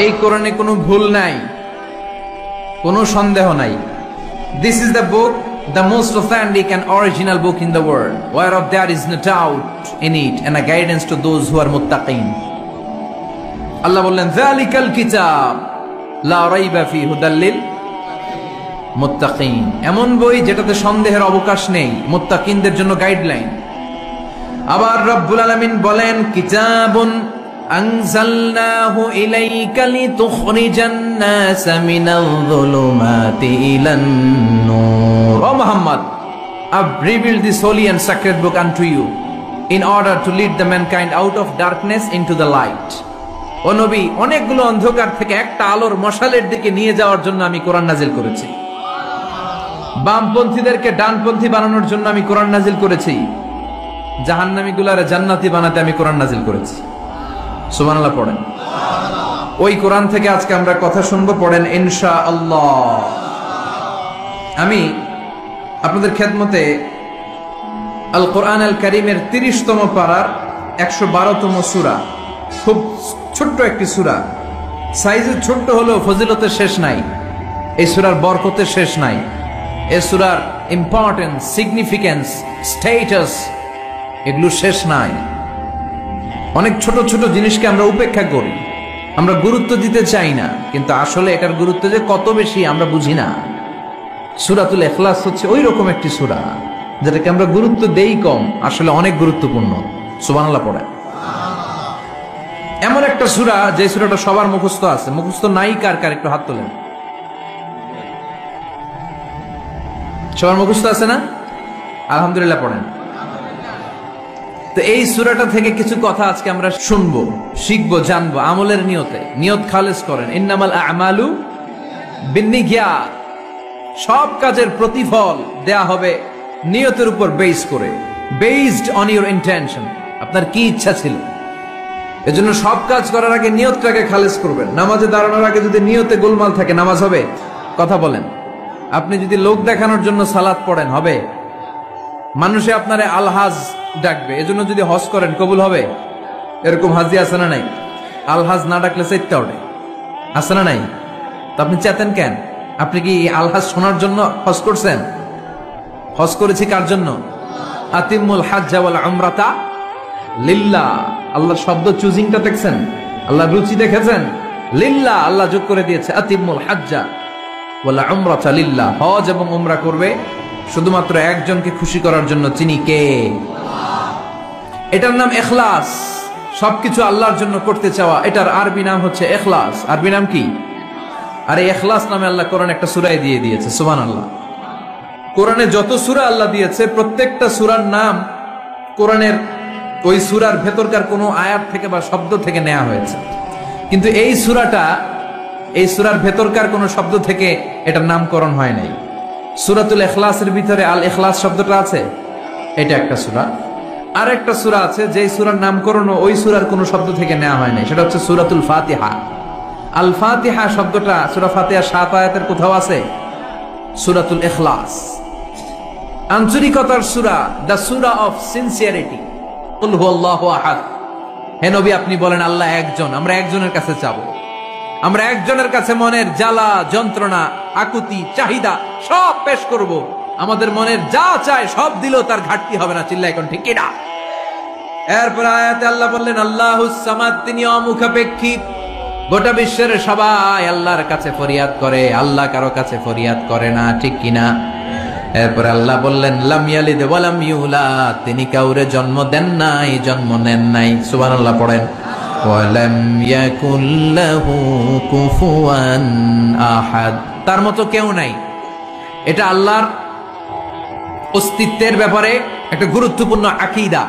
এই কোরআনে কোনো ভুল নাই, কোনো সন্দেহ নাই। This is the book, the most authentic and original book in the world, whereof there is no doubt in it and a guidance to those who are muttaqin. আল্লাহ বললেন যালিকাল কিতাব লা রাইবা ফিহি হুদাল লিল মুত্তাকিন, এমন বই যেটাতে সন্দেহের অবকাশ নেই, মুত্তাকিনদের জন্য গাইডলাইন। আবার রব্বুল আলামিন বলেন কিতাবুন আনজালনাহু ইলাইকা লিতুখরিজান নাসা মিনাল যুলুমাতি ইলান নূর। ও Muhammad, I've revealed this holy and sacred book unto you in order to lead the mankind out of darkness into the light. ও নবী, অনেকগুলো অন্ধকার থেকে একটা আলোর মশালের দিকে নিয়ে যাওয়ার জন্য আমি কোরআন নাজিল করেছি। বামপন্থীদেরকে ডানপন্থী বানানোর জন্য আমি কোরআন নাজিল করেছি। জাহান্নামীগুলারে জান্নাতি বানাতে আমি কোরআন নাজিল করেছি। সুবহানাল্লাহ পড়েন। ওই কোরআন থেকে আজকে আমরা কথা শুনবো, পড়েন ইনশাআল্লাহ। আমি আপনাদের খেদমতে আল কোরআন আল কারীমের 30তম পারার 112তম সূরা, খুব ছোট্ট একটি সূরা, সাইজে ছোট্ট হলেও ফজিলতের শেষ নাই, এই সূরার বরকতের শেষ নাই, এই সূরার ইম্পর্টেন্স, সিগনিফিকেন্স, স্ট্যাটাস এগুলো শেষ নাই। অনেক ছোট ছোট জিনিসকে আমরা উপেক্ষা করি, আমরা গুরুত্ব দিতে চাই না, কিন্তু আসলে এটার গুরুত্ব যে কত বেশি আমরা বুঝি না। সূরাতুল ইখলাস হচ্ছে ওই রকম একটি সূরা যেটাকে আমরা গুরুত্ব দেই কম, আসলে অনেক গুরুত্বপূর্ণ। সুবহানাল্লাহ পড়ে। এমন একটা সূরা যে সূরাটা সবার মুখস্থ আছে, মুখস্থ নাই কার কার একটু হাত তোলেন। সবার মুখস্থ আছে না? আলহামদুলিল্লাহ পড়েন। তো এই সূরাটা থেকে কিছু কথা আজকে আমরা শুনবো, শিখবো, জানবো, আমলের নিয়তে। নিয়ত খালেস করেন, ইন্নামাল আমালু বিন্নিয়াত। সব কাজের প্রতিফল দেয়া হবে নিয়তের উপর বেস করে, বেসড অন ইউর ইন্টেনশন। আপনার কি ইচ্ছা ছিল, এজন্য সব কাজ করার আগে নিয়তটাকে খালেস করবেন। নামাজে দাঁড়ানোর আগে যদি নিয়তে গোলমাল থাকে, নামাজ হবে? কথা বলেন। আপনি যদি লোক দেখানোর জন্য সালাত পড়েন, হবে? মানুষে আপনারে আলহাজ ডাকবে, এজন্য যদি হজ করেন, কবুল হবে? এরকম হাজি আছে না নাই? আলহাজ না ডাকলে চেতে ওঠে, আছে না নাই? তো আপনি চেতেন কেন? আপনি কি আলহাজ শোনার জন্য হজ করছেন? হজ করেছি কার জন্য? আতিমুল হাজ্জা ওয়াল উমরাতা লিল্লাহ। আল্লাহর শব্দ চুজিংটা দেখছেন? আল্লাহর রুচি দেখেছেন? লিল্লাহ, আল্লাহ যোগ করে দিয়েছে আতিমুল হাজ্জা ওয়াল উমরাতা লিল্লাহ। হজ এবং উমরা করবে শুধুমাত্র একজনকে খুশি করার জন্য। তিনি কে? এটার নাম ইখলাস। সবকিছু আল্লাহর জন্য করতে চাওয়া, এটার আরবি নাম হচ্ছে ইখলাস। আরবি নাম কি? আরে ইখলাস নামে আল্লাহ কোরআন একটা সূরায় দিয়ে দিয়েছে। সুবহানাল্লাহ। কোরআনে যত সূরা আল্লাহ দিয়েছে, প্রত্যেকটা সূরার নাম কোরআনের ওই সূরার ভেতরকার কোনো আয়াত থেকে বা শব্দ থেকে নেওয়া হয়েছে, কিন্তু এই সূরাটা, এই সূরার ভেতরকার কোনো শব্দ থেকে এটার নামকরণ হয় নাই। সূরাতুল ইখলাসের ভিতরে আল ইখলাস শব্দটা আছে, এটা একটা সূরা। আর একটা সূরা আছে যে সূরার নামকরণ ওই সূরার কোনো শব্দ থেকে নেওয়া হয় নাই, সেটা হচ্ছে সূরাতুল ফাতিহা। আল ফাতিহা শব্দটা সূরা ফাতিহা 7 আয়াতের কোথাও আছে? সূরাতুল ইখলাস আন্তরিকতার সূরা, দ্য সূরা অফ সিনসিয়ারিটি। কুল হুয়াল্লাহু আহাদ। হে নবী, আপনি বলেন আল্লাহ একজন, আমরা একজনের কাছে চাবো। আমরা একজনের কাছে মনের জ্বালা, যন্ত্রণা, আকুতি, চাহিদা সব পেশ করব। আমাদের মনের যা চায় সব দিলেও তার ঘাটতি হবে না। চিল্লা এখন ঠিক কিনা? এরপর আয়াতে আল্লাহ বললেন আল্লাহুস সামাদ, তিনি অমুখাপেক্ষী। গোটা বিশ্বের সবাই আল্লাহর কাছে ফরিয়াদ করে, আল্লাহ কারো কাছে ফরিয়াদ করে না, ঠিক কিনা? এরপর আল্লাহ বললেন লাম ইয়ালিদ ওয়া লাম ইউলাদ, তিনি কাউরে জন্ম দেন নাই, জন্ম নেন নাই। সুবহানাল্লাহ পড়েন। ওয়া লাম ইয়াকুল লাহু কুফুয়ান আহাদ, তার মতো কেউ নাই। এটা আল্লাহর অস্তিত্বের ব্যাপারে একটা গুরুত্বপূর্ণ আকীদা।